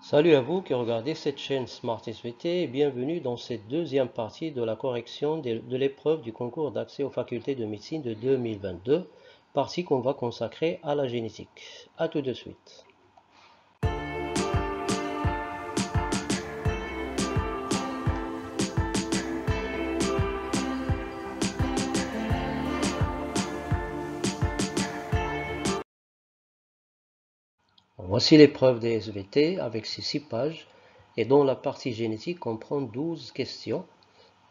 Salut à vous qui regardez cette chaîne Smart SVT et bienvenue dans cette deuxième partie de la correction de l'épreuve du concours d'accès aux facultés de médecine de 2022, partie qu'on va consacrer à la génétique. A tout de suite. Voici l'épreuve des SVT avec ses 6 pages et dont la partie génétique comprend 12 questions.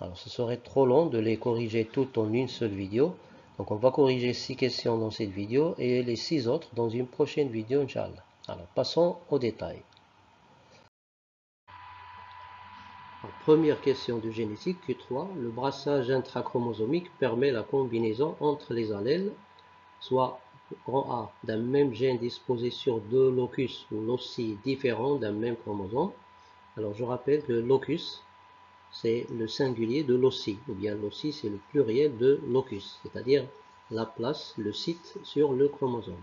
Alors ce serait trop long de les corriger toutes en une seule vidéo. Donc on va corriger 6 questions dans cette vidéo et les 6 autres dans une prochaine vidéo, Inch'Allah. Alors passons aux détails. Première question de génétique Q3. Le brassage intrachromosomique permet la combinaison entre les allèles, soit grand A d'un même gène disposé sur deux locus ou loci différents d'un même chromosome. Alors je rappelle que locus, c'est le singulier de loci, ou bien loci, c'est le pluriel de locus, c'est-à-dire la place, le site sur le chromosome.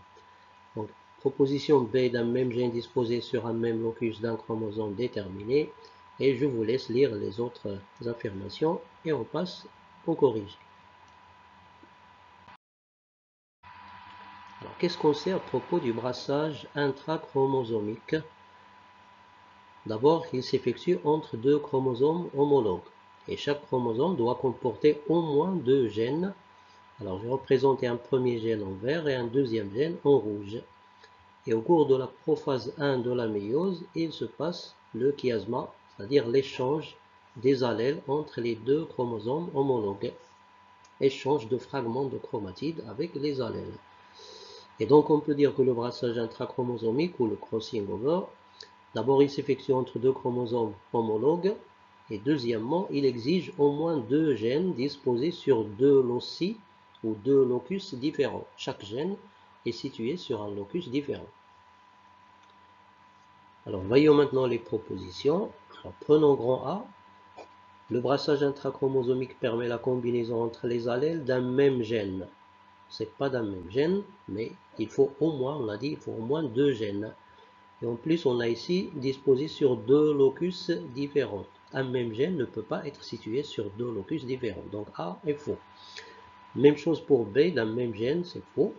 Donc, proposition B d'un même gène disposé sur un même locus d'un chromosome déterminé. Et je vous laisse lire les autres affirmations et on passe au corrige. Alors, qu'est-ce qu'on sait à propos du brassage intrachromosomique? D'abord, il s'effectue entre deux chromosomes homologues. Et chaque chromosome doit comporter au moins deux gènes. Alors, je vais représenter un premier gène en vert et un deuxième gène en rouge. Et au cours de la prophase 1 de la méiose, il se passe le chiasma, c'est-à-dire l'échange des allèles entre les deux chromosomes homologues. Échange de fragments de chromatides avec les allèles. Et donc on peut dire que le brassage intrachromosomique ou le crossing over, d'abord il s'effectue entre deux chromosomes homologues, et deuxièmement il exige au moins deux gènes disposés sur deux loci ou deux locus différents. Chaque gène est situé sur un locus différent. Alors voyons maintenant les propositions. Alors, prenons grand A. Le brassage intrachromosomique permet la combinaison entre les allèles d'un même gène. C'est pas d'un même gène, mais il faut au moins, on l'a dit, il faut au moins deux gènes. Et en plus, on a ici disposé sur deux locus différents. Un même gène ne peut pas être situé sur deux locus différents. Donc A est faux. Même chose pour B, d'un même gène, c'est faux.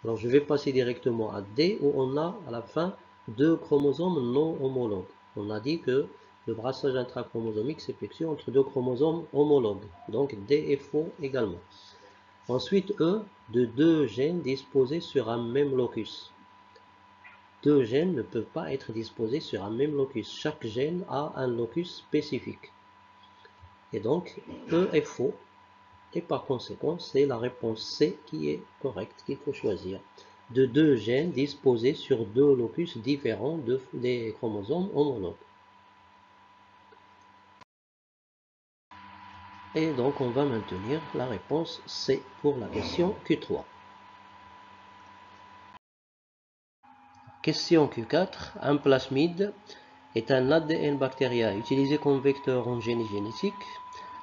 Alors je vais passer directement à D, où on a à la fin deux chromosomes non homologues. On a dit que le brassage intrachromosomique s'effectue entre deux chromosomes homologues. Donc D est faux également. Ensuite, E, de deux gènes disposés sur un même locus. Deux gènes ne peuvent pas être disposés sur un même locus. Chaque gène a un locus spécifique. Et donc, E est faux. Et par conséquent, c'est la réponse C qui est correcte, qu'il faut choisir. De deux gènes disposés sur deux locus différents des chromosomes homologues. Et donc, on va maintenir la réponse C pour la question Q3. Question Q4. Un plasmide est un ADN bactérien utilisé comme vecteur en génie génétique,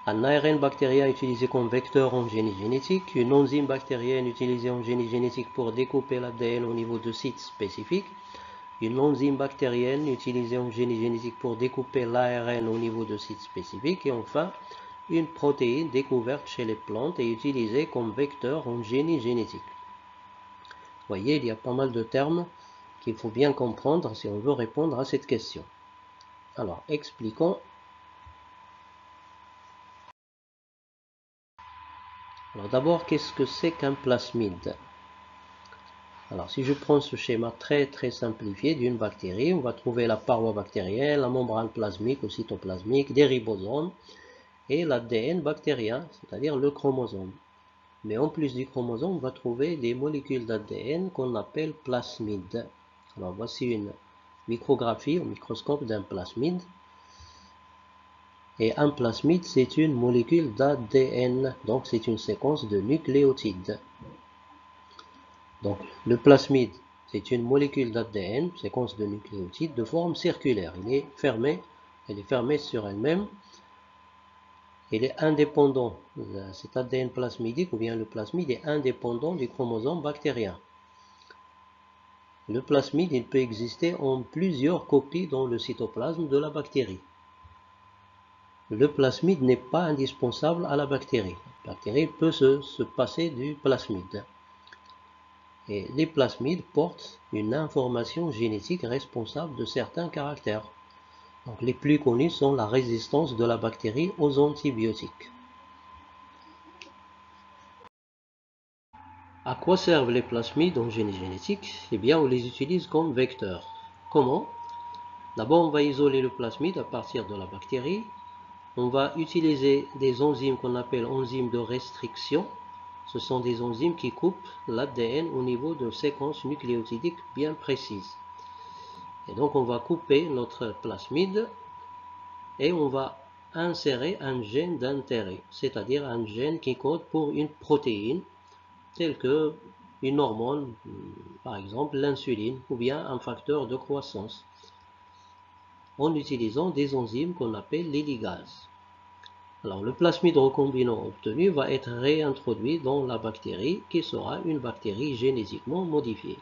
un ARN bactérien utilisé comme vecteur en génie génétique, une enzyme bactérienne utilisée en génie génétique pour découper l'ADN au niveau de sites spécifiques, une enzyme bactérienne utilisée en génie génétique pour découper l'ARN au niveau de sites spécifiques, et enfin, une protéine découverte chez les plantes et utilisée comme vecteur en génie génétique. Vous voyez, il y a pas mal de termes qu'il faut bien comprendre si on veut répondre à cette question. Alors, expliquons. Alors d'abord, qu'est-ce que c'est qu'un plasmide? Alors, si je prends ce schéma très simplifié d'une bactérie, on va trouver la paroi bactérienne, la membrane plasmique ou cytoplasmique, des ribosomes et l'ADN bactérien, c'est-à-dire le chromosome. Mais en plus du chromosome, on va trouver des molécules d'ADN qu'on appelle plasmides. Alors, voici une micrographie au microscope d'un plasmide. Et un plasmide, c'est une molécule d'ADN, donc c'est une séquence de nucléotides. Donc, le plasmide, c'est une molécule d'ADN, séquence de nucléotides, de forme circulaire. Elle est fermée sur elle-même. Elle est indépendant. Cet ADN plasmidique, ou bien le plasmide, est indépendant du chromosome bactérien. Le plasmide, il peut exister en plusieurs copies dans le cytoplasme de la bactérie. Le plasmide n'est pas indispensable à la bactérie. La bactérie peut se passer du plasmide. Et les plasmides portent une information génétique responsable de certains caractères. Donc, les plus connus sont la résistance de la bactérie aux antibiotiques. À quoi servent les plasmides en génie génétique? Eh bien, on les utilise comme vecteurs. Comment? D'abord, on va isoler le plasmide à partir de la bactérie. On va utiliser des enzymes qu'on appelle enzymes de restriction. Ce sont des enzymes qui coupent l'ADN au niveau de séquences nucléotidiques bien précises. Et donc, on va couper notre plasmide et on va insérer un gène d'intérêt, c'est-à-dire un gène qui code pour une protéine, telle que une hormone, par exemple l'insuline, ou bien un facteur de croissance, en utilisant des enzymes qu'on appelle les ligases. Alors, le plasmide recombinant obtenu va être réintroduit dans la bactérie, qui sera une bactérie génétiquement modifiée.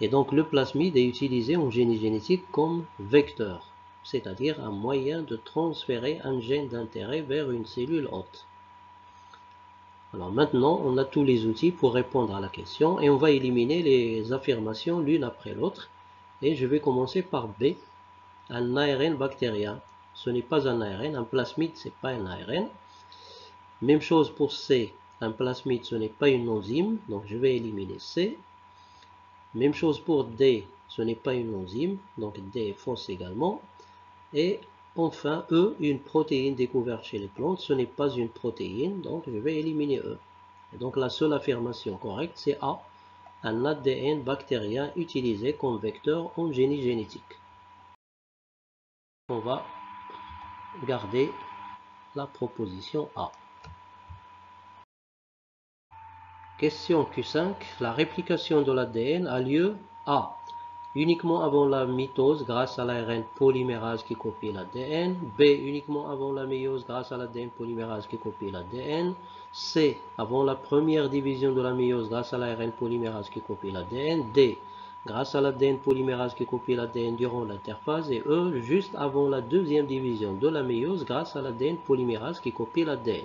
Et donc, le plasmide est utilisé en génie génétique comme vecteur, c'est-à-dire un moyen de transférer un gène d'intérêt vers une cellule hôte. Alors maintenant, on a tous les outils pour répondre à la question et on va éliminer les affirmations l'une après l'autre. Et je vais commencer par B, un ARN bactérien. Ce n'est pas un ARN, un plasmide, ce n'est pas un ARN. Même chose pour C, un plasmide, ce n'est pas une enzyme, donc je vais éliminer C. Même chose pour D, ce n'est pas une enzyme, donc D est fausse également. Et enfin, E, une protéine découverte chez les plantes, ce n'est pas une protéine, donc je vais éliminer E. Et donc la seule affirmation correcte, c'est A, un ADN bactérien utilisé comme vecteur en génie génétique. On va garder la proposition A. Question Q5. La réplication de l'ADN a lieu A. Uniquement avant la mitose grâce à l'ARN polymérase qui copie l'ADN. B. Uniquement avant la méiose grâce à l'ADN polymérase qui copie l'ADN. C. Avant la première division de la méiose grâce à l'ARN polymérase qui copie l'ADN. D. Grâce à l'ADN polymérase qui copie l'ADN durant l'interphase. Et E. Juste avant la deuxième division de la méiose grâce à l'ADN polymérase qui copie l'ADN.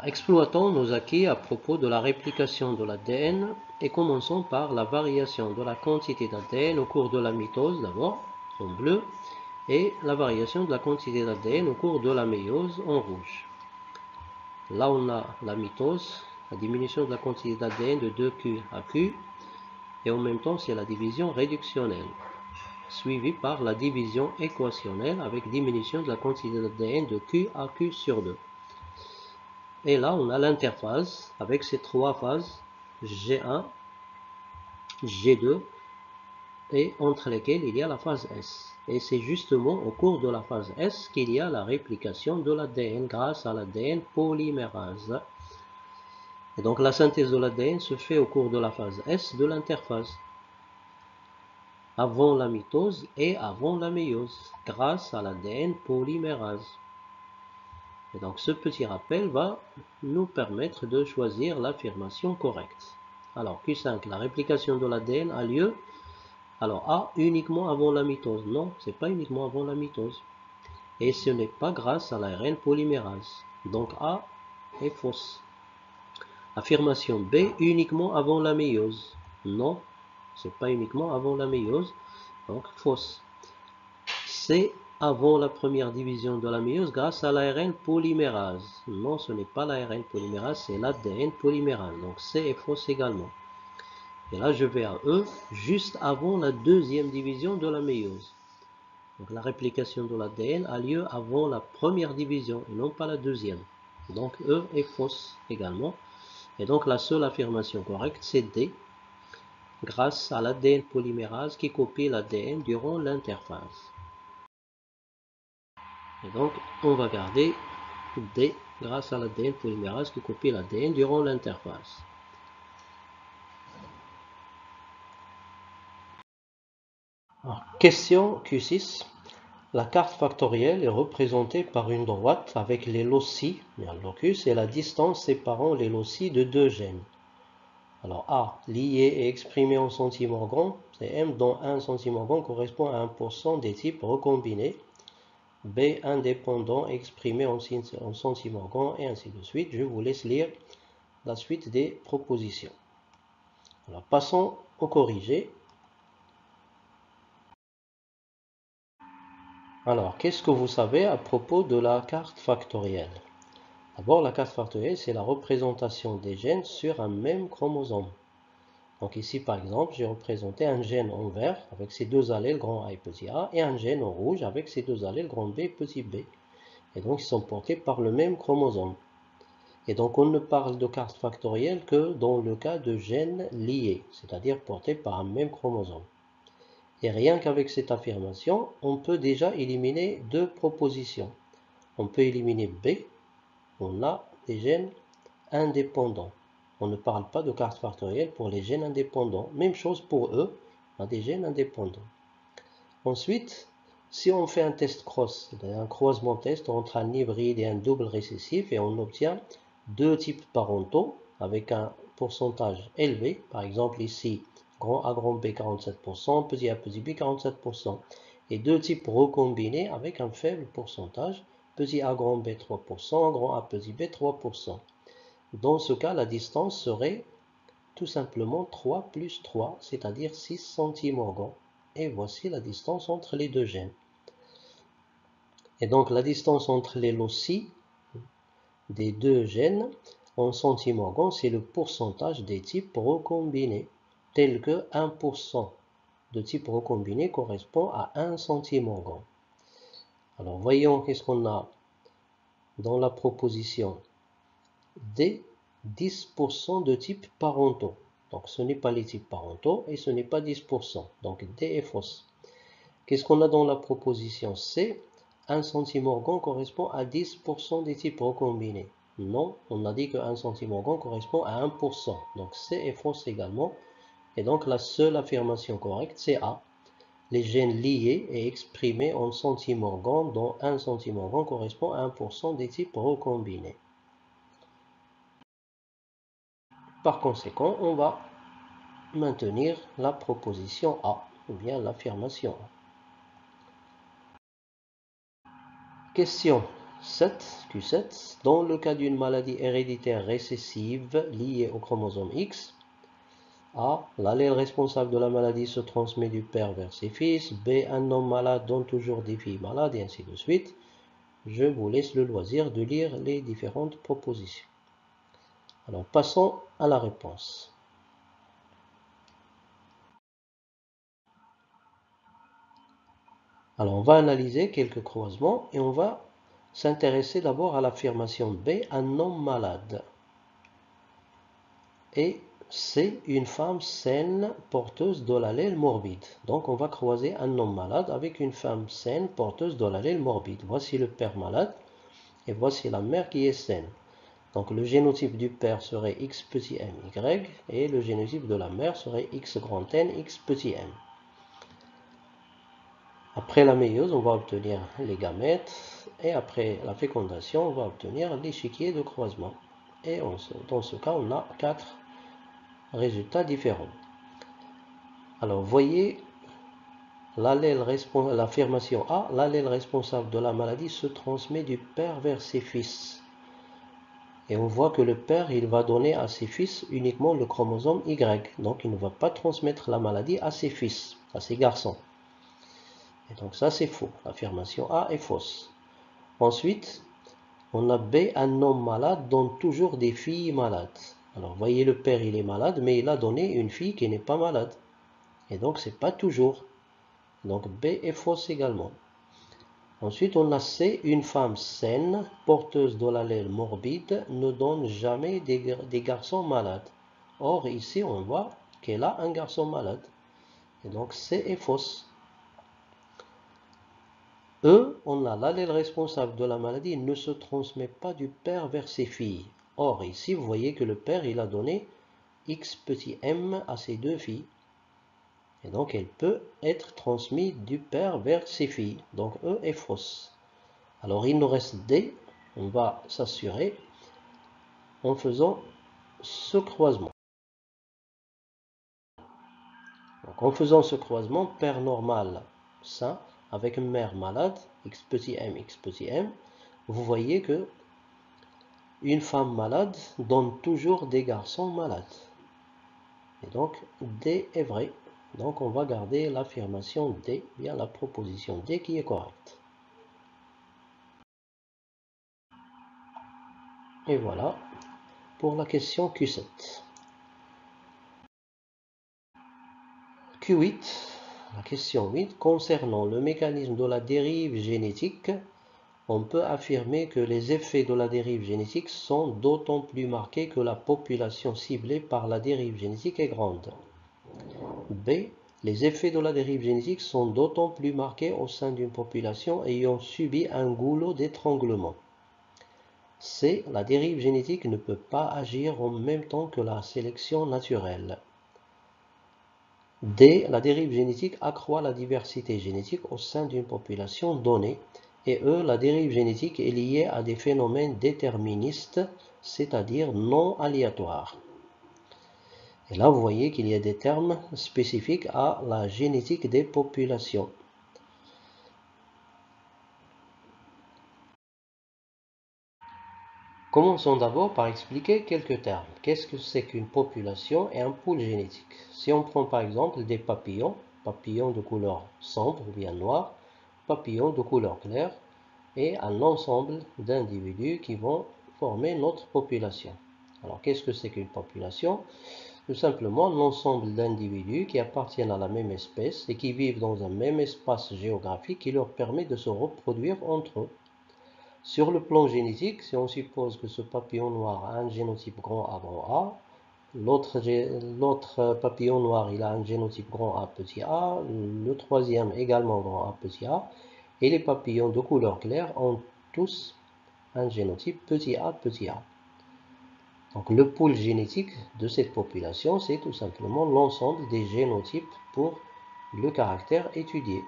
Exploitons nos acquis à propos de la réplication de l'ADN et commençons par la variation de la quantité d'ADN au cours de la mitose d'abord, en bleu, et la variation de la quantité d'ADN au cours de la méiose en rouge. Là on a la mitose, la diminution de la quantité d'ADN de 2Q à Q, et en même temps c'est la division réductionnelle, suivie par la division équationnelle avec diminution de la quantité d'ADN de Q à Q sur 2. Et là, on a l'interphase avec ces trois phases G1, G2 et entre lesquelles il y a la phase S. Et c'est justement au cours de la phase S qu'il y a la réplication de l'ADN grâce à l'ADN polymérase. Et donc la synthèse de l'ADN se fait au cours de la phase S de l'interphase, avant la mitose et avant la méiose, grâce à l'ADN polymérase. Et donc ce petit rappel va nous permettre de choisir l'affirmation correcte. Alors Q5, la réplication de l'ADN a lieu. Alors A, uniquement avant la mitose. Non, c'est pas uniquement avant la mitose. Et ce n'est pas grâce à l'ARN polymérase. Donc A est fausse. Affirmation B, uniquement avant la méiose. Non, c'est pas uniquement avant la méiose. Donc fausse. C, avant la première division de la méiose grâce à l'ARN polymérase. Non, ce n'est pas l'ARN polymérase, c'est l'ADN polymérase. Donc C est fausse également. Et là, je vais à E, juste avant la deuxième division de la méiose. Donc la réplication de l'ADN a lieu avant la première division et non pas la deuxième. Donc E est fausse également. Et donc la seule affirmation correcte, c'est D, grâce à l'ADN polymérase qui copie l'ADN durant l'interphase. Et donc, on va garder D grâce à l'ADN polymérase qui copie l'ADN durant l'interphase. Question Q6. La carte factorielle est représentée par une droite avec les loci, le locus, et la distance séparant les loci de deux gènes. Alors A, lié et exprimé en centimorgan, c'est M dont 1 centimorgan correspond à 1% des types recombinés. B, indépendant, exprimé en centimorgan, et ainsi de suite. Je vous laisse lire la suite des propositions. Alors, passons au corrigé. Alors, qu'est-ce que vous savez à propos de la carte factorielle? D'abord, la carte factorielle, c'est la représentation des gènes sur un même chromosome. Donc ici, par exemple, j'ai représenté un gène en vert avec ses deux allèles grand A et petit a, et un gène en rouge avec ses deux allèles grand B et petit b. Et donc, ils sont portés par le même chromosome. Et donc, on ne parle de carte factorielle que dans le cas de gènes liés, c'est-à-dire portés par un même chromosome. Et rien qu'avec cette affirmation, on peut déjà éliminer deux propositions. On peut éliminer B, on a des gènes indépendants. On ne parle pas de carte factorielle pour les gènes indépendants. Même chose pour eux, on a des gènes indépendants. Ensuite, si on fait un test cross, un croisement test entre un hybride et un double récessif, et on obtient deux types parentaux avec un pourcentage élevé, par exemple ici, grand A, grand B 47%, petit a, petit b 47%, et deux types recombinés avec un faible pourcentage, petit a, grand B 3%, grand A, petit b 3%. Dans ce cas, la distance serait tout simplement 3 plus 3, c'est-à-dire 6 centimorgans. Et voici la distance entre les deux gènes. Et donc la distance entre les loci des deux gènes en centimorgans, c'est le pourcentage des types recombinés, tel que 1% de type recombiné correspond à 1 centimorgan. Alors voyons qu'est-ce qu'on a dans la proposition D, 10% de types parentaux. Donc ce n'est pas les types parentaux et ce n'est pas 10%. Donc D est fausse. Qu'est-ce qu'on a dans la proposition C? 1 centimorgan correspond à 10% des types recombinés. Non, on a dit que 1 centimorgan correspond à 1%. Donc C est fausse également. Et donc la seule affirmation correcte, c'est A. Les gènes liés et exprimés en centimorgan, dont 1 centimorgan correspond à 1% des types recombinés. Par conséquent, on va maintenir la proposition A, ou bien l'affirmation A. Question 7, Q7. Dans le cas d'une maladie héréditaire récessive liée au chromosome X, A. L'allèle responsable de la maladie se transmet du père vers ses fils. B. Un homme malade donne toujours des filles malades, et ainsi de suite. Je vous laisse le loisir de lire les différentes propositions. Alors, passons à la réponse. Alors, on va analyser quelques croisements et on va s'intéresser d'abord à l'affirmation B, un homme malade. Et C, une femme saine porteuse de l'allèle morbide. Donc, on va croiser un homme malade avec une femme saine porteuse de l'allèle morbide. Voici le père malade et voici la mère qui est saine. Donc, le génotype du père serait X petit m y et le génotype de la mère serait X grand N, X petit m. Après la méiose, on va obtenir les gamètes et après la fécondation, on va obtenir l'échiquier de croisement. Et dans ce cas, on a 4 résultats différents. Alors, voyez l'affirmation A, l'allèle responsable de la maladie se transmet du père vers ses fils. Et on voit que le père, il va donner à ses fils uniquement le chromosome Y. Donc, il ne va pas transmettre la maladie à ses fils, à ses garçons. Et donc, ça, c'est faux. L'affirmation A est fausse. Ensuite, on a B, un homme malade donne toujours des filles malades. Alors, voyez, le père, il est malade, mais il a donné une fille qui n'est pas malade. Et donc, c'est pas toujours. Donc, B est fausse également. Ensuite, on a C, une femme saine, porteuse de l'allèle morbide, ne donne jamais des garçons malades. Or, ici, on voit qu'elle a un garçon malade. Et donc, C est fausse. E, on a l'allèle responsable de la maladie, il ne se transmet pas du père vers ses filles. Or, ici, vous voyez que le père, il a donné X petit m à ses deux filles. Et donc, elle peut être transmise du père vers ses filles. Donc, E est fausse. Alors, il nous reste D. On va s'assurer en faisant ce croisement. Donc, en faisant ce croisement, père normal sain avec une mère malade, x petit m, vous voyez que une femme malade donne toujours des garçons malades. Et donc, D est vrai. Donc, on va garder l'affirmation D, bien la proposition D qui est correcte. Et voilà pour la question Q7. Q8, la question 8, concernant le mécanisme de la dérive génétique, on peut affirmer que les effets de la dérive génétique sont d'autant plus marqués que la population ciblée par la dérive génétique est grande. B. Les effets de la dérive génétique sont d'autant plus marqués au sein d'une population ayant subi un goulot d'étranglement. C. La dérive génétique ne peut pas agir en même temps que la sélection naturelle. D. La dérive génétique accroît la diversité génétique au sein d'une population donnée. Et E. La dérive génétique est liée à des phénomènes déterministes, c'est-à-dire non aléatoires. Et là, vous voyez qu'il y a des termes spécifiques à la génétique des populations. Commençons d'abord par expliquer quelques termes. Qu'est-ce que c'est qu'une population et un pool génétique? Si on prend par exemple des papillons, papillons de couleur sombre ou bien noire, papillons de couleur claire, et un ensemble d'individus qui vont former notre population. Alors, qu'est-ce que c'est qu'une population? Tout simplement l'ensemble d'individus qui appartiennent à la même espèce et qui vivent dans un même espace géographique qui leur permet de se reproduire entre eux. Sur le plan génétique, si on suppose que ce papillon noir a un génotype grand A, l'autre papillon noir il a un génotype grand A, petit a, le troisième également grand A, petit a, et les papillons de couleur claire ont tous un génotype petit a, petit a. Donc le pool génétique de cette population, c'est tout simplement l'ensemble des génotypes pour le caractère étudié.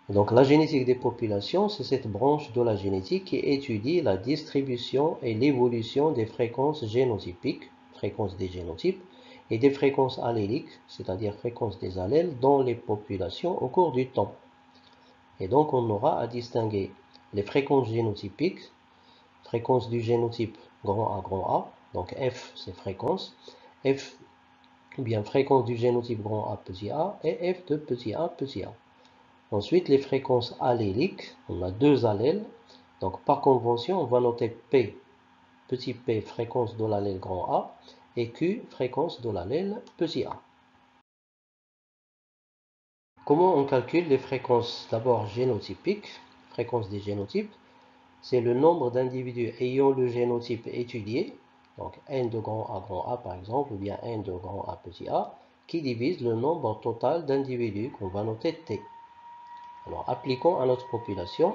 Donc la génétique des populations, c'est cette branche de la génétique qui étudie la distribution et l'évolution des fréquences génotypiques, fréquences des génotypes, et des fréquences alléliques, c'est-à-dire fréquences des allèles, dans les populations au cours du temps. Et donc on aura à distinguer les fréquences génotypiques, fréquence du génotype grand A, donc F c'est fréquence, F ou bien fréquence du génotype grand A petit a et F de petit a petit a. Ensuite, les fréquences alléliques, on a deux allèles. Donc, par convention, on va noter P, petit p, fréquence de l'allèle grand A, et Q, fréquence de l'allèle petit a. Comment on calcule les fréquences? D'abord génotypiques, fréquence des génotypes. C'est le nombre d'individus ayant le génotype étudié, donc N de grand A par exemple, ou bien N de grand A petit a, qui divise le nombre total d'individus qu'on va noter T. Alors, appliquons à notre population,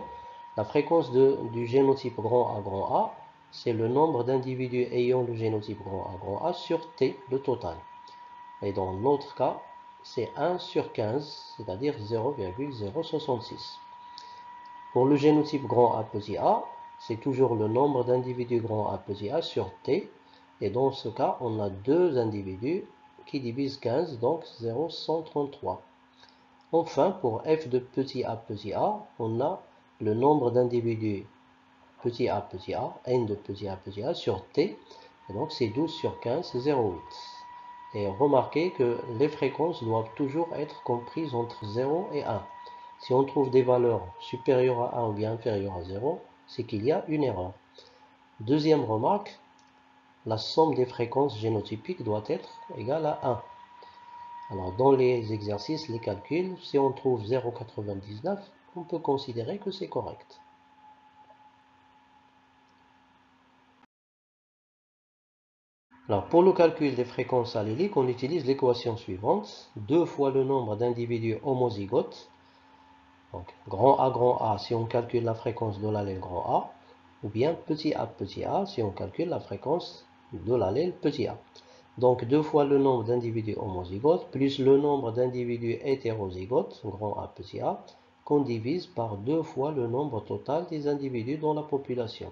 la fréquence du génotype grand A, c'est le nombre d'individus ayant le génotype grand A sur T, le total. Et dans notre cas, c'est 1 sur 15, c'est-à-dire 0,066. Pour le génotype grand A petit a, c'est toujours le nombre d'individus grand A petit a sur T. Et dans ce cas, on a deux individus qui divisent 15, donc 0,133. Enfin, pour f de petit a, on a le nombre d'individus petit a, n de petit a sur t, et donc c'est 12 sur 15, 0,8. Et remarquez que les fréquences doivent toujours être comprises entre 0 et 1. Si on trouve des valeurs supérieures à 1 ou bien inférieures à 0, c'est qu'il y a une erreur. Deuxième remarque, la somme des fréquences génotypiques doit être égale à 1. Alors, dans les exercices, les calculs, si on trouve 0,99, on peut considérer que c'est correct. Alors, pour le calcul des fréquences alléliques, on utilise l'équation suivante. 2 fois le nombre d'individus homozygotes. Donc, grand A, si on calcule la fréquence de l'allèle grand A. Ou bien petit a, si on calcule la fréquence de l'allèle petit a. Donc 2 fois le nombre d'individus homozygotes plus le nombre d'individus hétérozygotes, grand A petit a, qu'on divise par 2 fois le nombre total des individus dans la population.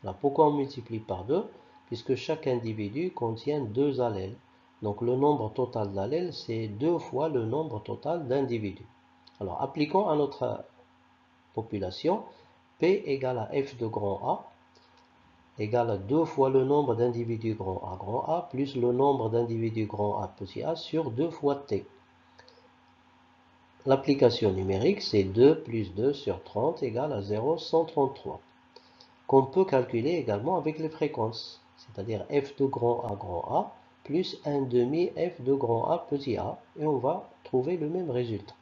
Alors pourquoi on multiplie par 2? Puisque chaque individu contient 2 allèles. Donc le nombre total d'allèles, c'est 2 fois le nombre total d'individus. Alors appliquons à notre population P égale à F de grand A égale à 2 fois le nombre d'individus grand A plus le nombre d'individus grand A petit a sur 2 fois T. L'application numérique, c'est 2 plus 2 sur 30 égale à 0,133, qu'on peut calculer également avec les fréquences, c'est-à-dire f de grand A plus 1 demi f de grand A petit a, et on va trouver le même résultat.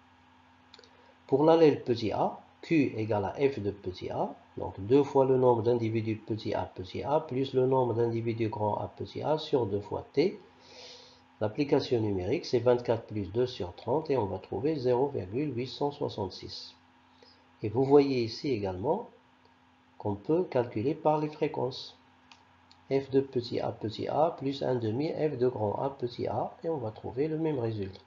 Pour l'allèle petit a, Q égale à f de petit a, donc 2 fois le nombre d'individus petit a plus le nombre d'individus grand A petit a sur 2 fois T. L'application numérique, c'est 24 plus 2 sur 30 et on va trouver 0,866. Et vous voyez ici également qu'on peut calculer par les fréquences. F de petit a plus 1 demi f de grand A petit a, et on va trouver le même résultat.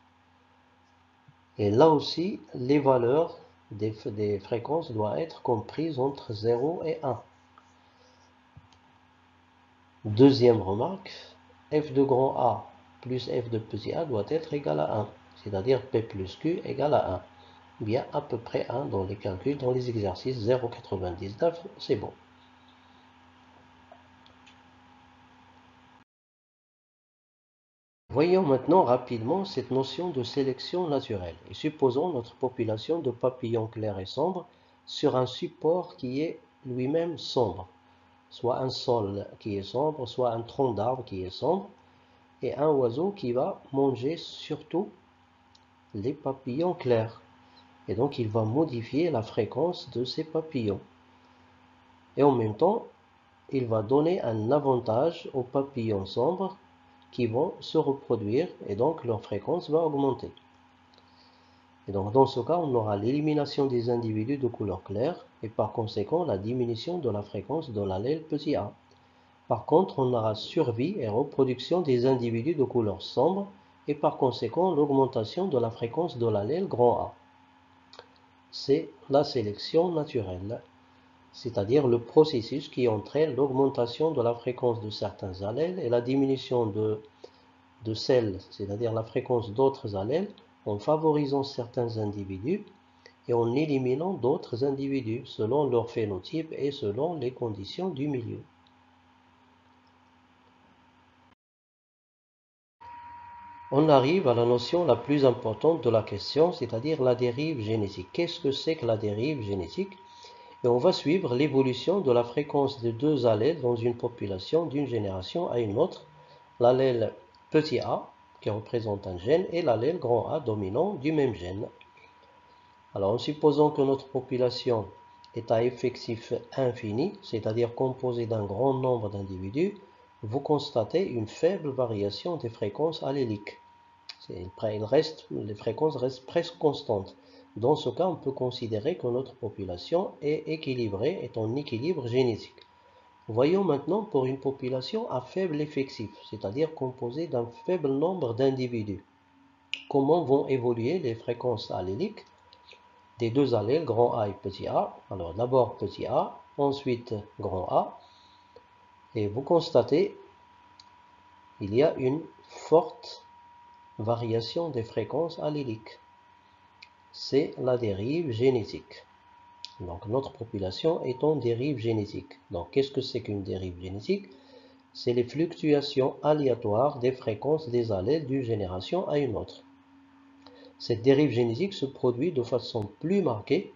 Et là aussi, les valeurs des fréquences doivent être comprises entre 0 et 1. Deuxième remarque, f de grand A plus f de petit a doit être égal à 1, c'est-à-dire P plus Q égale à 1. Bien à peu près 1 dans les calculs, dans les exercices 0,99, c'est bon. Voyons maintenant rapidement cette notion de sélection naturelle et supposons notre population de papillons clairs et sombres sur un support qui est lui-même sombre, soit un sol qui est sombre, soit un tronc d'arbre qui est sombre, et un oiseau qui va manger surtout les papillons clairs. Et donc il va modifier la fréquence de ces papillons. Et en même temps, il va donner un avantage aux papillons sombres qui vont se reproduire et donc leur fréquence va augmenter. Et donc dans ce cas, on aura l'élimination des individus de couleur claire et par conséquent la diminution de la fréquence de l'allèle petit a. Par contre, on aura survie et reproduction des individus de couleur sombre et par conséquent l'augmentation de la fréquence de l'allèle grand A. C'est la sélection naturelle, c'est-à-dire le processus qui entraîne l'augmentation de la fréquence de certains allèles et la diminution de celle, c'est-à-dire la fréquence d'autres allèles, en favorisant certains individus et en éliminant d'autres individus selon leur phénotype et selon les conditions du milieu. On arrive à la notion la plus importante de la question, c'est-à-dire la dérive génétique. Qu'est-ce que c'est que la dérive génétique? Et on va suivre l'évolution de la fréquence de deux allèles dans une population d'une génération à une autre. L'allèle petit a, qui représente un gène, et l'allèle grand A dominant du même gène. Alors en supposant que notre population est à effectif infini, c'est-à-dire composée d'un grand nombre d'individus, vous constatez une faible variation des fréquences alléliques. Les fréquences restent presque constantes. Dans ce cas, on peut considérer que notre population est équilibrée, est en équilibre génétique. Voyons maintenant pour une population à faible effectif, c'est-à-dire composée d'un faible nombre d'individus. Comment vont évoluer les fréquences alléliques des deux allèles grand A et petit a? Alors d'abord petit a, ensuite grand A, et vous constatez qu'il y a une forte variation des fréquences alléliques. C'est la dérive génétique. Donc notre population est en dérive génétique. Donc qu'est-ce que c'est qu'une dérive génétique? C'est les fluctuations aléatoires des fréquences des allèles d'une génération à une autre. Cette dérive génétique se produit de façon plus marquée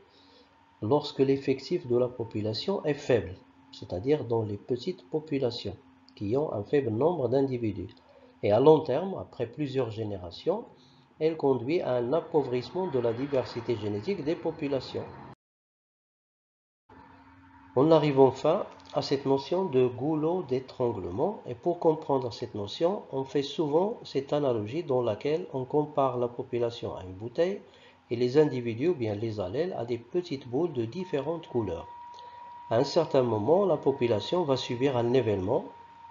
lorsque l'effectif de la population est faible, c'est-à-dire dans les petites populations qui ont un faible nombre d'individus. Et à long terme, après plusieurs générations, elle conduit à un appauvrissement de la diversité génétique des populations. On arrive enfin à cette notion de goulot d'étranglement, et pour comprendre cette notion, on fait souvent cette analogie dans laquelle on compare la population à une bouteille et les individus ou bien les allèles à des petites boules de différentes couleurs. À un certain moment, la population va subir un événement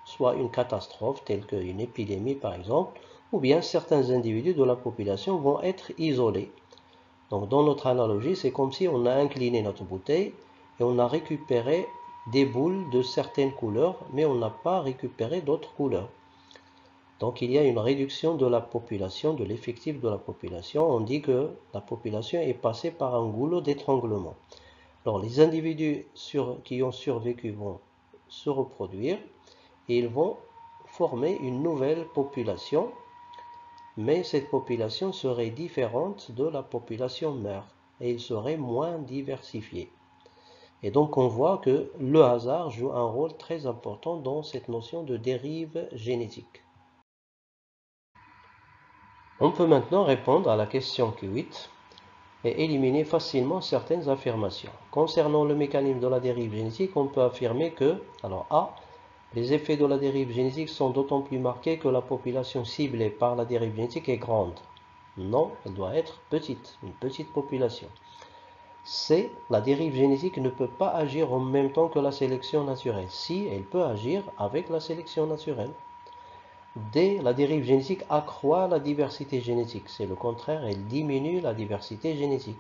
soit une catastrophe telle qu'une épidémie par exemple, ou bien certains individus de la population vont être isolés. Donc dans notre analogie, c'est comme si on a incliné notre bouteille et on a récupéré des boules de certaines couleurs, mais on n'a pas récupéré d'autres couleurs. Donc il y a une réduction de la population, de l'effectif de la population. On dit que la population est passée par un goulot d'étranglement. Alors les individus qui ont survécu vont se reproduire et ils vont former une nouvelle population, mais cette population serait différente de la population mère et il serait moins diversifiée. Et donc on voit que le hasard joue un rôle très important dans cette notion de dérive génétique. On peut maintenant répondre à la question Q8 et éliminer facilement certaines affirmations. Concernant le mécanisme de la dérive génétique, on peut affirmer que, alors A, les effets de la dérive génétique sont d'autant plus marqués que la population ciblée par la dérive génétique est grande. Non, elle doit être petite, une petite population. C, la dérive génétique ne peut pas agir en même temps que la sélection naturelle. Si, elle peut agir avec la sélection naturelle. D, la dérive génétique accroît la diversité génétique. C'est le contraire, elle diminue la diversité génétique.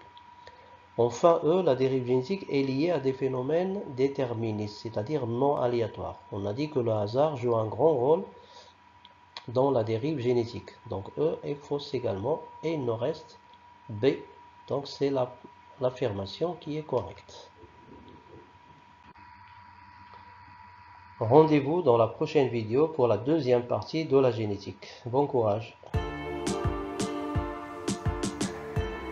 Enfin, E, la dérive génétique est liée à des phénomènes déterministes, c'est-à-dire non aléatoires. On a dit que le hasard joue un grand rôle dans la dérive génétique. Donc E est fausse également et il nous reste B. Donc c'est l'affirmation qui est correcte. Rendez-vous dans la prochaine vidéo pour la deuxième partie de la génétique. Bon courage!